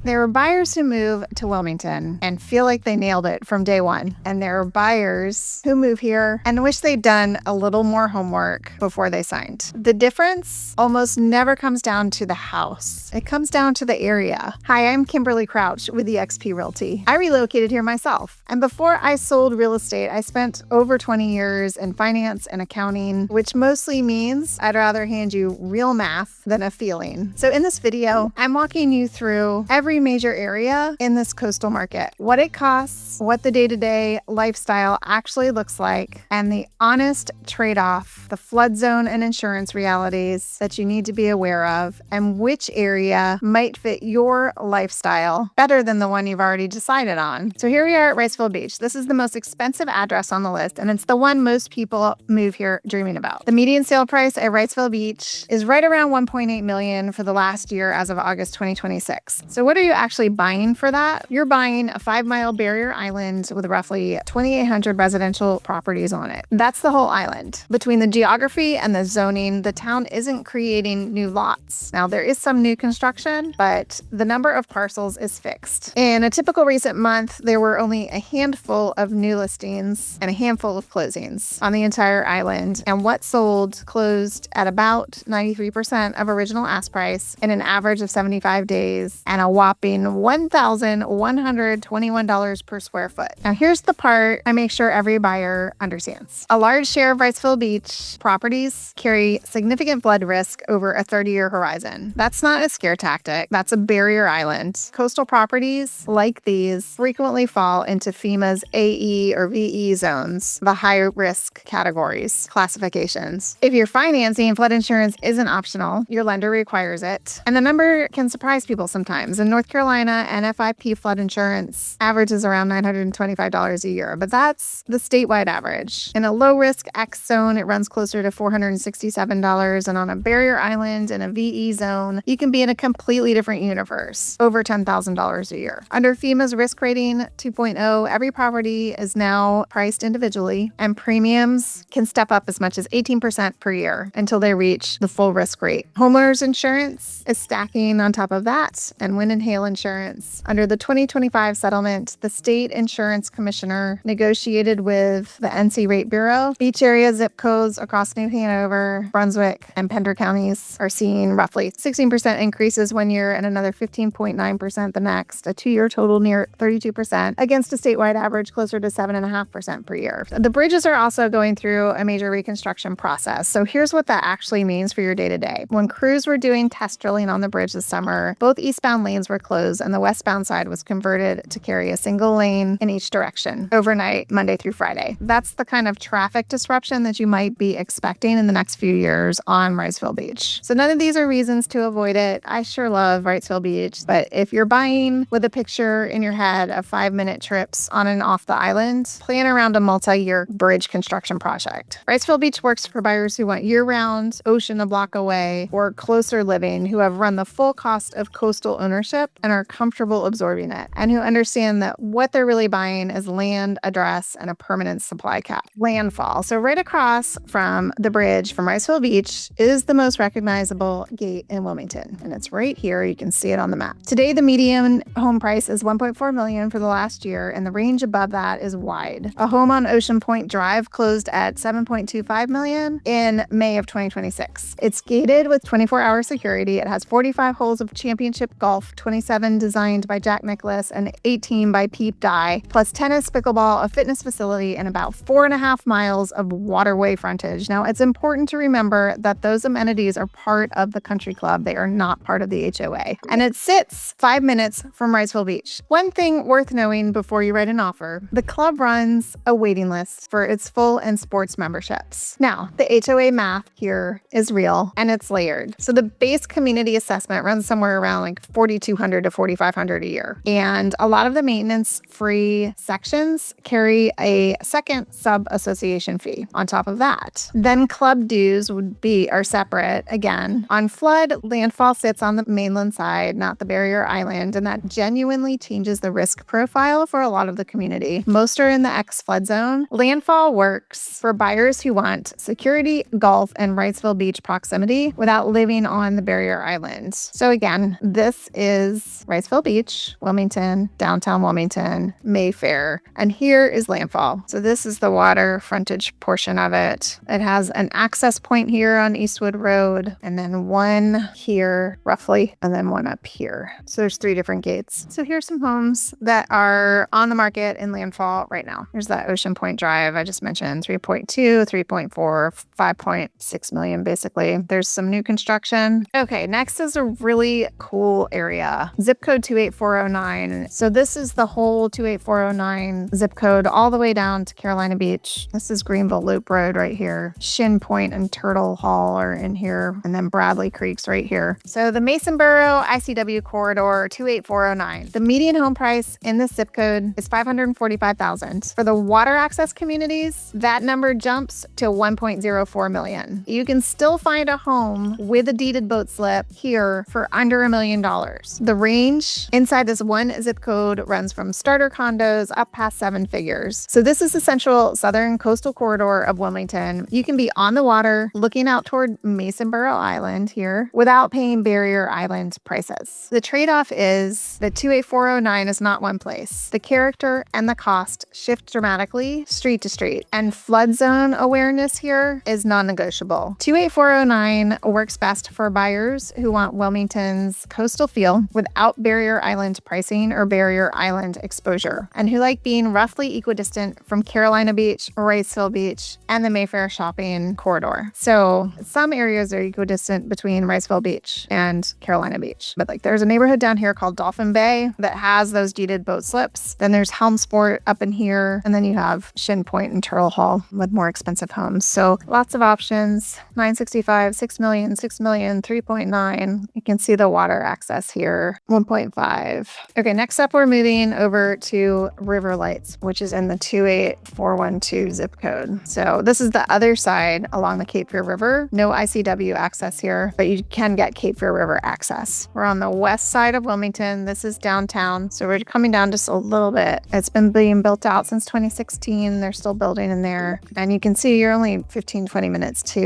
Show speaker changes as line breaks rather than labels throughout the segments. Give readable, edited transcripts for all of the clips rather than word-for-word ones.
There are buyers who move to Wilmington and feel like they nailed it from day one. And there are buyers who move here and wish they'd done a little more homework before they signed. The difference almost never comes down to the house. It comes down to the area. Hi, I'm Kimberly Crouch with eXp Realty. I relocated here myself. And before I sold real estate, I spent over 20 years in finance and accounting, which mostly means I'd rather hand you real math than a feeling. So in this video, I'm walking you through every major area in this coastal market, what it costs, what the day-to-day lifestyle actually looks like, and the honest trade-off, the flood zone and insurance realities that you need to be aware of, and which area might fit your lifestyle better than the one you've already decided on. So here we are at Wrightsville Beach. This is the most expensive address on the list, and it's the one most people move here dreaming about. The median sale price at Wrightsville Beach is right around $1.8 million for the last year as of August 2026. So what are you actually buying for that? You're buying a 5-mile barrier island with roughly 2,800 residential properties on it. That's the whole island. Between the geography and the zoning, the town isn't creating new lots. Now, there is some new construction, but the number of parcels is fixed. In a typical recent month, there were only a handful of new listings and a handful of closings on the entire island. And what sold closed at about 93% of original ask price in an average of 75 days and a whopping $1,121 per square foot. Now, here's the part I make sure every buyer understands. A large share of Wrightsville Beach properties carry significant flood risk over a 30-year horizon. That's not a scare tactic. That's a barrier island. Coastal properties like these frequently fall into FEMA's AE or VE zones, the high risk categories, classifications. If you're financing, flood insurance isn't optional. Your lender requires it. And the number can surprise people sometimes. In North Carolina, NFIP flood insurance averages around $925 a year, but that's the statewide average. In a low-risk X zone, it runs closer to $467, and on a barrier island in a VE zone, you can be in a completely different universe, over $10,000 a year. Under FEMA's risk rating 2.0, every property is now priced individually, and premiums can step up as much as 18% per year until they reach the full risk rate. Homeowners insurance is stacking on top of that, and wind and hail insurance. Under the 2025 settlement, the state insurance commissioner negotiated with the NC Rate Bureau. Beach area zip codes across New Hanover, Brunswick, and Pender counties are seeing roughly 16% increases one year and another 15.9% the next, a 2-year total near 32% against a statewide average closer to 7.5% per year. The bridges are also going through a major reconstruction process. So here's what that actually means for your day-to-day. When crews were doing test drilling on the bridge this summer, both eastbound lanes were closed and the westbound side was converted to carry a single lane in each direction overnight, Monday through Friday. That's the kind of traffic disruption that you might be expecting in the next few years on Wrightsville Beach. So none of these are reasons to avoid it. I sure love Wrightsville Beach, but if you're buying with a picture in your head of 5-minute trips on and off the island, plan around a multi-year bridge construction project. Wrightsville Beach works for buyers who want year-round, ocean a block away, or closer living, who have run the full cost of coastal ownership and are comfortable absorbing it, and who understand that what they're really buying is land, address, and a permanent supply cap. Landfall. So right across from the bridge from Wrightsville Beach is the most recognizable gate in Wilmington, and it's right here. You can see it on the map. Today, the median home price is $1.4 million for the last year, and the range above that is wide. A home on Ocean Point Drive closed at $7.25 million in May of 2026. It's gated with 24-hour security. It has 45 holes of championship golf, 27 designed by Jack Nicklaus and 18 by Peep Dye, plus tennis, pickleball, a fitness facility, and about 4.5 miles of waterway frontage. Now, it's important to remember that those amenities are part of the country club. They are not part of the HOA. And it sits 5 minutes from Wrightsville Beach. One thing worth knowing before you write an offer, the club runs a waiting list for its full and sports memberships. Now, the HOA math here is real and it's layered. So the base community assessment runs somewhere around like $4,200 to $4,500 a year. And a lot of the maintenance-free sections carry a second sub-association fee on top of that. Then club dues are separate again. On flood, Landfall sits on the mainland side, not the barrier island, and that genuinely changes the risk profile for a lot of the community. Most are in the X flood zone. Landfall works for buyers who want security, golf, and Wrightsville Beach proximity without living on the barrier island. So again, this is is Wrightsville Beach, Wilmington, downtown Wilmington, Mayfaire, and here is Landfall. So this is the water frontage portion of it. It has an access point here on Eastwood Road, and then one here roughly, and then one up here. So there's 3 different gates. So here's some homes that are on the market in Landfall right now. Here's that Ocean Point Drive I just mentioned, 3.2, 3.4, 5.6 million basically. There's some new construction. Okay, next is a really cool area. Zip code 28409. So this is the whole 28409 zip code all the way down to Carolina Beach. This is Greenville Loop Road right here. Shin Point and Turtle Hall are in here, and then Bradley Creek's right here. So the Masonboro ICW corridor 28409. The median home price in this zip code is $545,000. For the water access communities, that number jumps to $1.04 million. You can still find a home with a deeded boat slip here for under $1 million. The range inside this one zip code runs from starter condos up past 7 figures. So this is the central southern coastal corridor of Wilmington. You can be on the water looking out toward Masonboro Island here without paying Barrier Island prices. The trade-off is that 28409 is not one place. The character and the cost shift dramatically street to street, and flood zone awareness here is non-negotiable. 28409 works best for buyers who want Wilmington's coastal feel without Barrier Island pricing or Barrier Island exposure, and who like being roughly equidistant from Carolina Beach, Wrightsville Beach, and the Mayfair shopping corridor. So some areas are equidistant between Wrightsville Beach and Carolina Beach, but like there's a neighborhood down here called Dolphin Bay that has those deeded boat slips. Then there's Helmsport up in here, and then you have Shin Point and Turtle Hall with more expensive homes. So lots of options. 965, 6 million, 6 million, 3.9. You can see the water access here, 1.5. Okay, next up we're moving over to River Lights, which is in the 28412 zip code. So this is the other side along the Cape Fear River. No ICW access here, but you can get Cape Fear River access. We're on the west side of Wilmington. This is downtown. So we're coming down just a little bit. It's been being built out since 2016. They're still building in there. And you can see you're only 15, 20 minutes to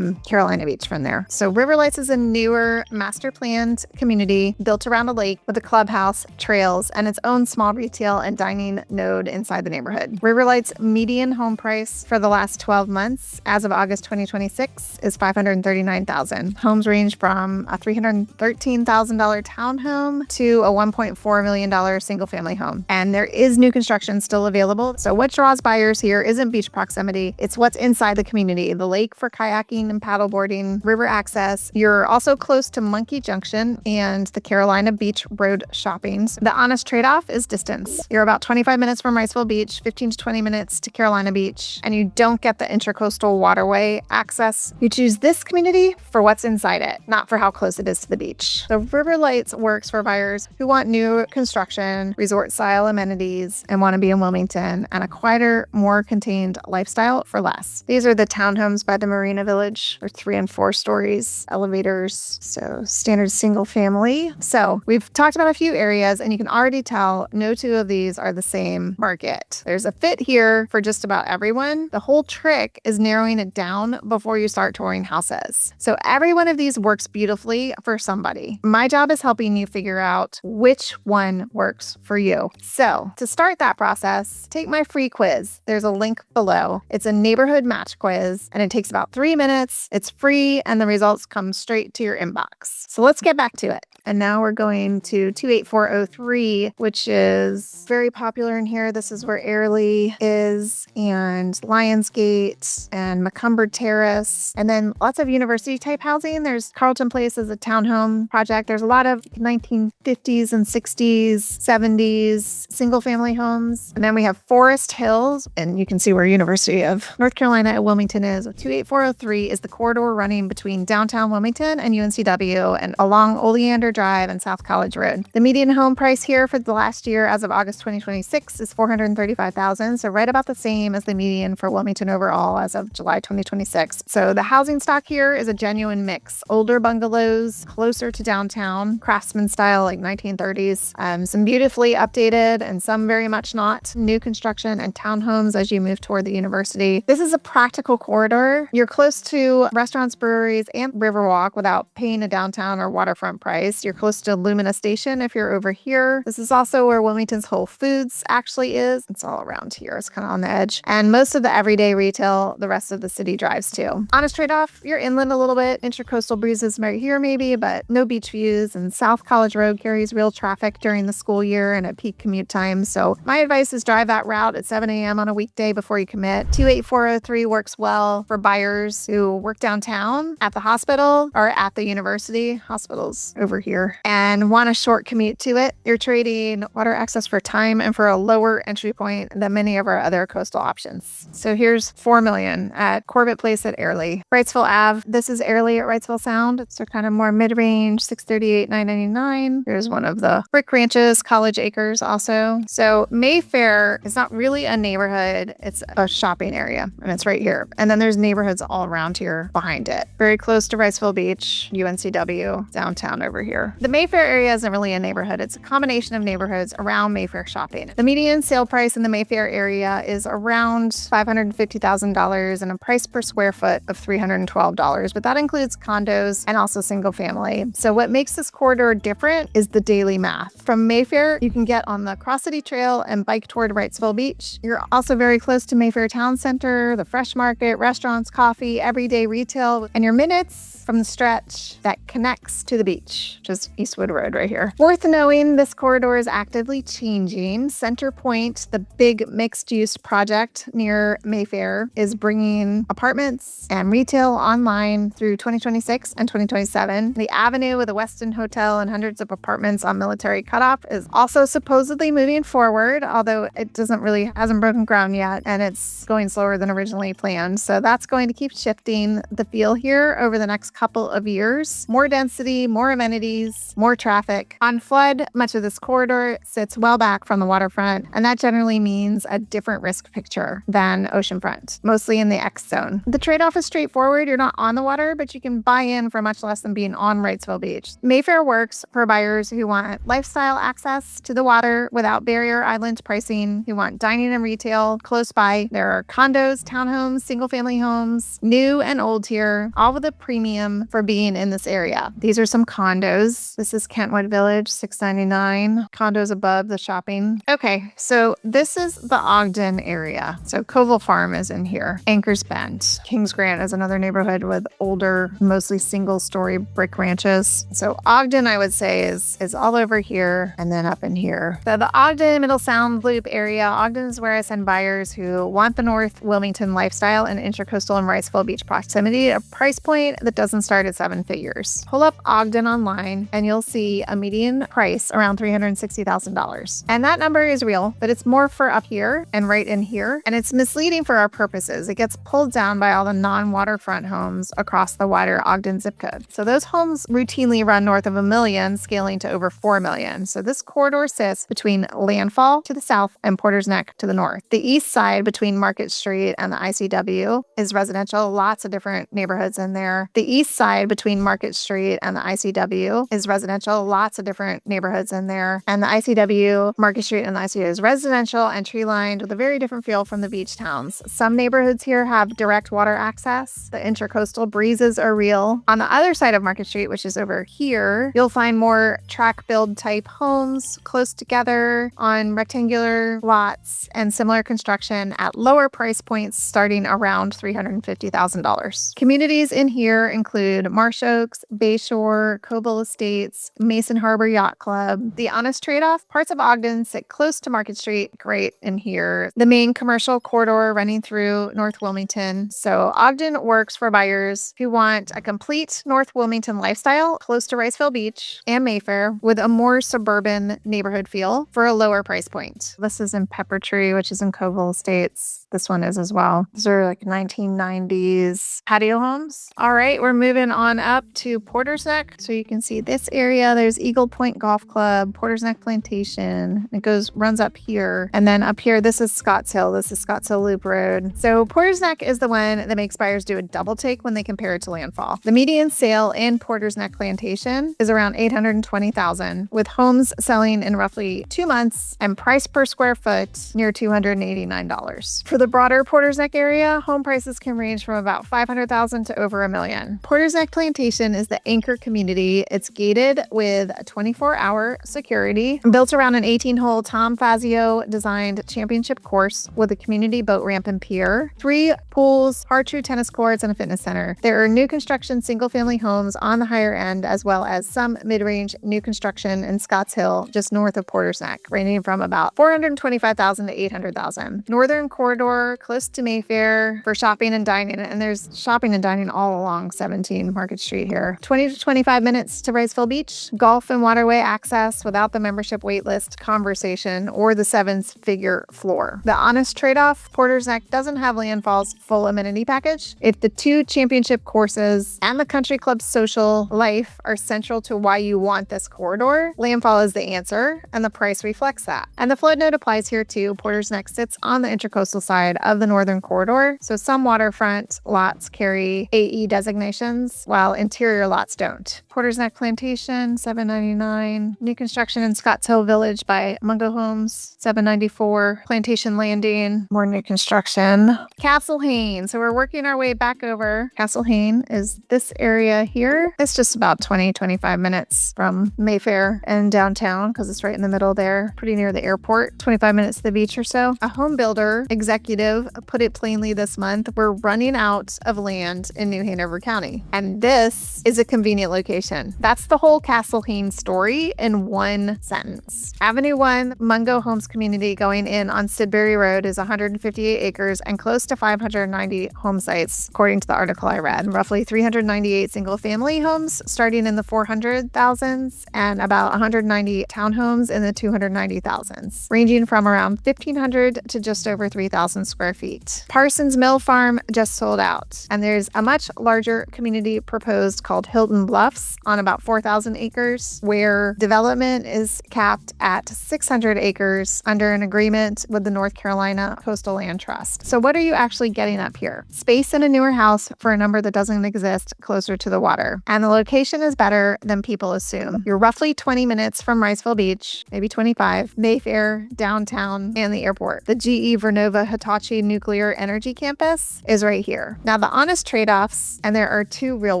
Carolina Beach from there. So River Lights is a newer master planned community built around a lake with a clubhouse, trails, and its own small retail and dining node inside the neighborhood. River Lights' median home price for the last 12 months as of August 2026 is $539,000. Homes range from a $313,000 townhome to a $1.4 million single family home. And there is new construction still available. So what draws buyers here isn't beach proximity, it's what's inside the community. The lake for kayaking and paddleboarding, river access. You're also close to Monkey Junction and the Carolina Beach Road shoppings. The honest trade-off is distance. You're about 25 minutes from Wrightsville Beach, 15 to 20 minutes to Carolina Beach, and you don't get the intracoastal waterway access. You choose this community for what's inside it, not for how close it is to the beach. The River Lights works for buyers who want new construction, resort-style amenities, and want to be in Wilmington and a quieter, more contained lifestyle for less. These are the townhomes by the Marina Village. They're 3 and 4 stories, elevators, so standard single family. So we've talked about a few areas, and you can already tell no 2 of these are the same market. There's a fit here for just about everyone. The whole trick is narrowing it down before you start touring houses. So every one of these works beautifully for somebody. My job is helping you figure out which one works for you. So to start that process, take my free quiz. There's a link below. It's a neighborhood match quiz, and it takes about 3 minutes. It's free, and the results come straight to your inbox. So let's get back to it. And now we're going to 28403, which is very popular in here. This is where Airlie is, and Lionsgate, and Macomber Terrace, and then lots of university type housing. There's Carlton Place as a townhome project. There's a lot of 1950s and 60s, 70s single family homes. And then we have Forest Hills, and you can see where University of North Carolina at Wilmington is. 28403 is the corridor running between downtown Wilmington and UNCW and along Oleander Drive and South College Road. The median home price here for the last year as of August 2026 is $435,000, so right about the same as the median for Wilmington overall as of July 2026. So the housing stock here is a genuine mix. Older bungalows closer to downtown, craftsman style like 1930s, some beautifully updated and some very much not. New construction and townhomes as you move toward the university. This is a practical corridor. You're close to restaurants, breweries, and Riverwalk without paying a downtown or waterfront price. You're close to Lumina Station if you're over here. This is also where Wilmington's Whole Foods actually is. It's all around here. It's kind of on the edge. And most of the everyday retail, the rest of the city drives to. Honest trade-off, you're inland a little bit. Intracoastal breezes right here maybe, but no beach views. And South College Road carries real traffic during the school year and at peak commute times. So my advice is drive that route at 7 a.m. on a weekday before you commit. 28403 works well for buyers who work downtown at the hospital or at the university. Hospitals over here and want a short commute to it. You're trading water access for time and for a lower entry point than many of our other coastal options. So here's $4 million at Corbett Place at Airlie. Wrightsville Ave. This is Airlie at Wrightsville Sound. It's kind of more mid-range, $638, $999. Here's one of the brick ranches, College Acres also. So Mayfair is not really a neighborhood. It's a shopping area and it's right here. And then there's neighborhoods all around here behind it. Very close to Wrightsville Beach, UNCW, downtown over here. The Mayfair area isn't really a neighborhood. It's a combination of neighborhoods around Mayfair shopping. The median sale price in the Mayfair area is around $550,000 and a price per square foot of $312, but that includes condos and also single family. So what makes this corridor different is the daily math. From Mayfair, you can get on the Cross City Trail and bike toward Wrightsville Beach. You're also very close to Mayfair Town Center, the Fresh Market, restaurants, coffee, everyday retail, and you're minutes from the stretch that connects to the beach, which is Eastwood Road right here. Worth knowing, this corridor is actively changing. Center Point, the big mixed-use project near Mayfair, is bringing apartments and retail online through 2026 and 2027. The Avenue with the Westin Hotel and hundreds of apartments on Military Cutoff is also supposedly moving forward, although it hasn't broken ground yet, and it's going slower than originally planned. So that's going to keep shifting the feel here over the next couple of years. More density, more amenities, more traffic. On flood, much of this corridor sits well back from the waterfront, and that generally means a different risk picture than oceanfront, mostly in the X zone. The trade-off is straightforward. You're not on the water, but you can buy in for much less than being on Wrightsville Beach. Mayfair works for buyers who want lifestyle access to the water without barrier island pricing, who want dining and retail close by. There are condos, townhomes, single-family homes, new and old here, all with a premium for being in this area. These are some condos. This is Kentwood Village, $699. Condos above the shopping. Okay, so this is the Ogden area. So Coville Farm is in here. Anchor's Bend. Kings Grant is another neighborhood with older, mostly single-story brick ranches. So Ogden, I would say, is all over here and then up in here. So the Ogden Middle Sound Loop area, Ogden is where I send buyers who want the North Wilmington lifestyle and Intracoastal and Wrightsville Beach proximity at a price point that doesn't start at 7 figures. Pull up Ogden online and you'll see a median price around $360,000. And that number is real, but it's more for up here and right in here. And it's misleading for our purposes. It gets pulled down by all the non-waterfront homes across the wider Ogden zip code. So those homes routinely run north of $1 million, scaling to over $4 million. So this corridor sits between Landfall to the south and Porter's Neck to the north. The east side between Market Street and the ICW is residential, lots of different neighborhoods in there. The east side between Market Street and the ICW is residential, lots of different neighborhoods in there. And the ICW, Market Street and the ICW is residential and tree lined with a very different feel from the beach towns. Some neighborhoods here have direct water access. The intracoastal breezes are real. On the other side of Market Street, which is over here, you'll find more track build type homes close together on rectangular lots and similar construction at lower price points starting around $350,000. Communities in here include Marsh Oaks, Bayshore, Cobble Estates, Mason Harbor Yacht Club. The honest trade-off, parts of Ogden sit close to Market Street, great in here. The main commercial corridor running through North Wilmington. So Ogden works for buyers who want a complete North Wilmington lifestyle close to Wrightsville Beach and Mayfair with a more suburban neighborhood feel for a lower price point. This is in Pepper Tree, which is in Cobble Estates. This one is as well. These are like 1990s patio homes. All right, we're moving on up to Porter's Neck. So you can see this area. There's Eagle Point Golf Club, Porter's Neck Plantation. It runs up here. And then up here, this is Scotts Hill. This is Scotts Hill Loop Road. So Porter's Neck is the one that makes buyers do a double take when they compare it to Landfall. The median sale in Porter's Neck Plantation is around $820,000, with homes selling in roughly 2 months and price per square foot near $289. For the broader Porter's Neck area, home prices can range from about $500,000 to over $1 million. Porter's Neck Plantation is the anchor community. It's It's gated with 24-hour security, built around an 18-hole Tom Fazio designed championship course with a community boat ramp and pier, 3 pools, hard-true tennis courts, and a fitness center. There are new construction single-family homes on the higher end, as well as some mid-range new construction in Scotts Hill, just north of Porter's Neck, ranging from about $425,000 to $800,000. Northern corridor, close to Mayfair for shopping and dining, and there's shopping and dining all along 17 Market Street here. 20 to 25 minutes to Wrightsville Beach, golf and waterway access without the membership waitlist conversation or the 7-figure floor. The honest trade-off, Porter's Neck doesn't have Landfall's full amenity package. If the 2 championship courses and the country club's social life are central to why you want this corridor, Landfall is the answer, and the price reflects that. And the flood note applies here too. Porter's Neck sits on the intercoastal side of the northern corridor, so some waterfront lots carry AE designations, while interior lots don't. Porter's Neck Plantation, $799. New construction in Scotts Hill Village by Mungo Homes, $794. Plantation Landing, more new construction. Castle Hayne. So we're working our way back over. Castle Hayne is this area here. It's just about 20-25 minutes from Mayfair and downtown because it's right in the middle there, pretty near the airport. 25 minutes to the beach or so. A home builder executive put it plainly this month, we're running out of land in New Hanover County. And this is a convenient location. That's the whole Castle Hayne story in one sentence. Avenue 1 Mungo Homes community going in on Sidbury Road is 158 acres and close to 590 home sites, according to the article I read. Roughly 398 single-family homes starting in the 400,000s and about 190 townhomes in the 290,000s, ranging from around 1,500 to just over 3,000 square feet. Parsons Mill Farm just sold out, and there's a much larger community proposed called Hilton Bluffs on about 4,000 acres, where development is capped at 600 acres under an agreement with the North Carolina Coastal Land Trust. So what are you actually getting up here? Space in a newer house for a number that doesn't exist closer to the water. And the location is better than people assume. You're roughly 20 minutes from Wrightsville Beach, maybe 25, Mayfair, downtown, and the airport. The GE Vernova Hitachi Nuclear Energy Campus is right here. Now, the honest trade-offs, and there are 2 real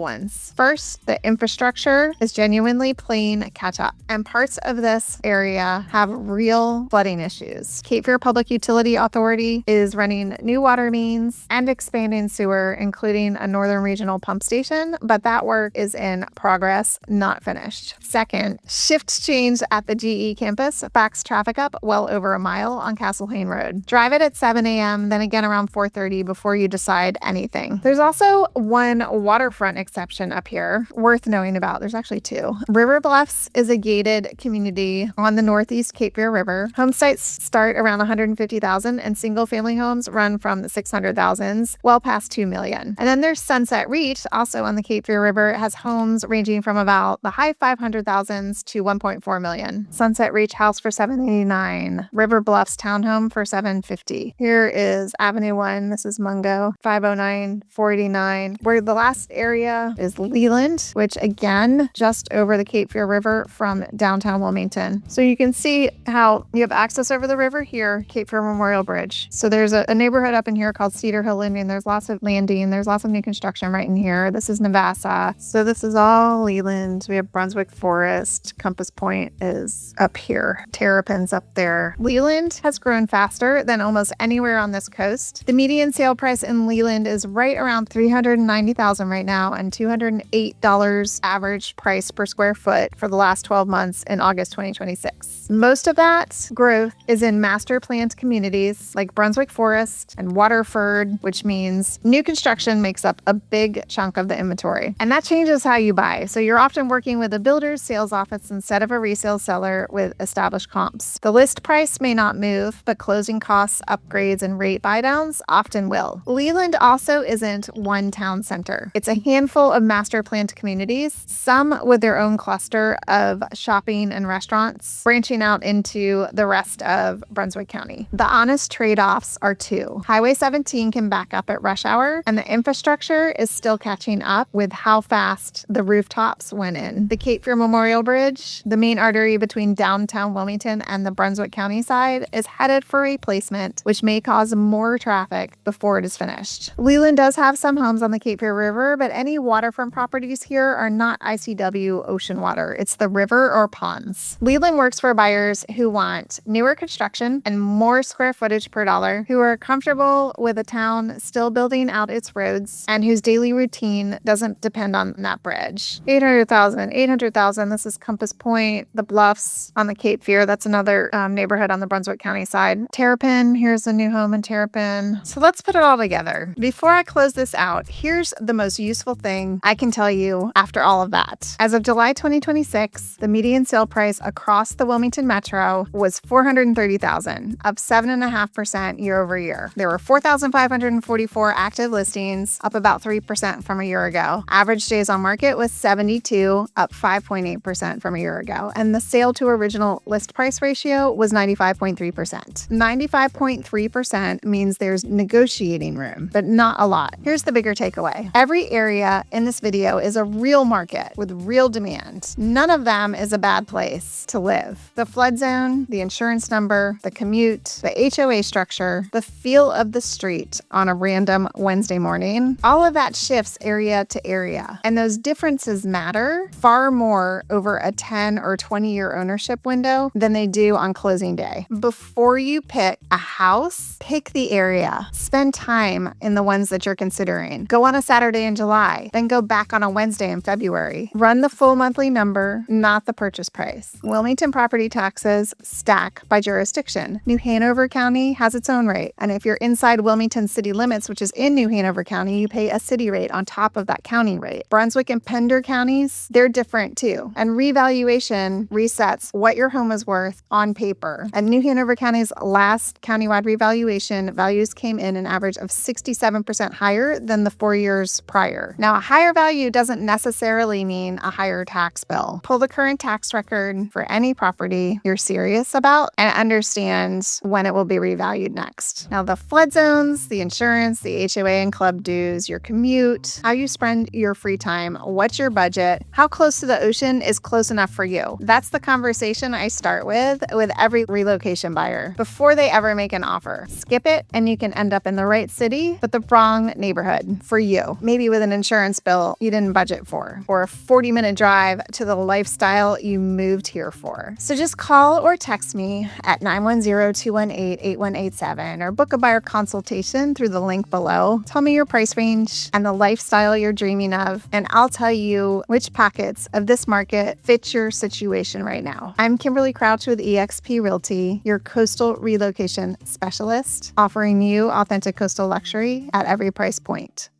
ones. First, the infrastructure is genuinely playing catch up, and parts of this area have real flooding issues. Cape Fear Public Utility Authority is running new water mains and expanding sewer, including a northern regional pump station, but that work is in progress, not finished. Second, shift change at the GE campus backs traffic up well over a mile on Castle Hayne Road. Drive it at 7 a.m., then again around 4:30 before you decide anything. There's also one waterfront exception up here worth knowing about. There's actually 2. River Bluffs is a gated community on the northeast Cape Fear River. Home sites start around 150,000 and single-family homes run from the 600,000s, well past 2 million. And then there's Sunset Reach, also on the Cape Fear River. It has homes ranging from about the high 500,000s to 1.4 million. Sunset Reach house for $789. River Bluffs townhome for $750. Here is Avenue 1. This is Mungo, 509, 489. Where the last area is Leland, which again, just over the Cape Fear River from downtown Wilmington. So you can see how you have access over the river here, Cape Fear Memorial Bridge. So there's a neighborhood up in here called Cedar Hill Landing. There's lots of landing. There's lots of new construction right in here. This is Navassa. So this is all Leland. We have Brunswick Forest. Compass Point is up here. Terrapin's up there. Leland has grown faster than almost anywhere on this coast. The median sale price in Leland is right around $390,000 right now, and $208 average price per square foot for the last 12 months in August 2026. Most of that growth is in master planned communities like Brunswick Forest and Waterford, which means new construction makes up a big chunk of the inventory. And that changes how you buy. So you're often working with a builder's sales office instead of a resale seller with established comps. The list price may not move, but closing costs, upgrades, and rate buydowns often will. Leland also isn't one town center. It's a handful of master planned communities, some with their own cluster of shopping and restaurants, branching out into the rest of Brunswick County. The honest trade-offs are 2. Highway 17 can back up at rush hour, and the infrastructure is still catching up with how fast the rooftops went in. The Cape Fear Memorial Bridge, the main artery between downtown Wilmington and the Brunswick County side, is headed for replacement, which may cause more traffic before it is finished. Leland does have some homes on the Cape Fear River, but any waterfront properties here are not ICD DPW ocean water. It's the river or ponds. Leland works for buyers who want newer construction and more square footage per dollar, who are comfortable with a town still building out its roads, and whose daily routine doesn't depend on that bridge. 800,000. This is Compass Point, the Bluffs on the Cape Fear. That's another neighborhood on the Brunswick County side. Terrapin, here's a new home in Terrapin. So let's put it all together. Before I close this out, here's the most useful thing I can tell you after all of that. As of July 2026, the median sale price across the Wilmington Metro was $430,000, up 7.5% year over year. There were 4,544 active listings, up about 3% from a year ago. Average days on market was 72, up 5.8% from a year ago. And the sale to original list price ratio was 95.3%. 95.3% means there's negotiating room, but not a lot. Here's the bigger takeaway. Every area in this video is a real market with real demand. None of them is a bad place to live. The flood zone, the insurance number, the commute, the HOA structure, the feel of the street on a random Wednesday morning, all of that shifts area to area. And those differences matter far more over a 10 or 20-year ownership window than they do on closing day. Before you pick a house, pick the area. Spend time in the ones that you're considering. Go on a Saturday in July, then go back on a Wednesday in February. Run the full monthly number, not the purchase price. Wilmington property taxes stack by jurisdiction. New Hanover County has its own rate. And if you're inside Wilmington city limits, which is in New Hanover County, you pay a city rate on top of that county rate. Brunswick and Pender counties, they're different too. And revaluation resets what your home is worth on paper. And New Hanover County's last countywide revaluation, values came in an average of 67% higher than the 4 years prior. Now, a higher value doesn't necessarily mean a higher tax bill. Pull the current tax record for any property you're serious about and understand when it will be revalued next. Now, the flood zones, the insurance, the HOA and club dues, your commute, how you spend your free time, what's your budget, how close to the ocean is close enough for you. That's the conversation I start with every relocation buyer before they ever make an offer. Skip it and you can end up in the right city, but the wrong neighborhood for you. Maybe with an insurance bill you didn't budget for, or a 40-minute drive to the lifestyle you moved here for. So just call or text me at 910-218-8187 or book a buyer consultation through the link below. Tell me your price range and the lifestyle you're dreaming of, and I'll tell you which pockets of this market fit your situation right now. I'm Kimberly Crouch with eXp Realty, your coastal relocation specialist, offering you authentic coastal luxury at every price point.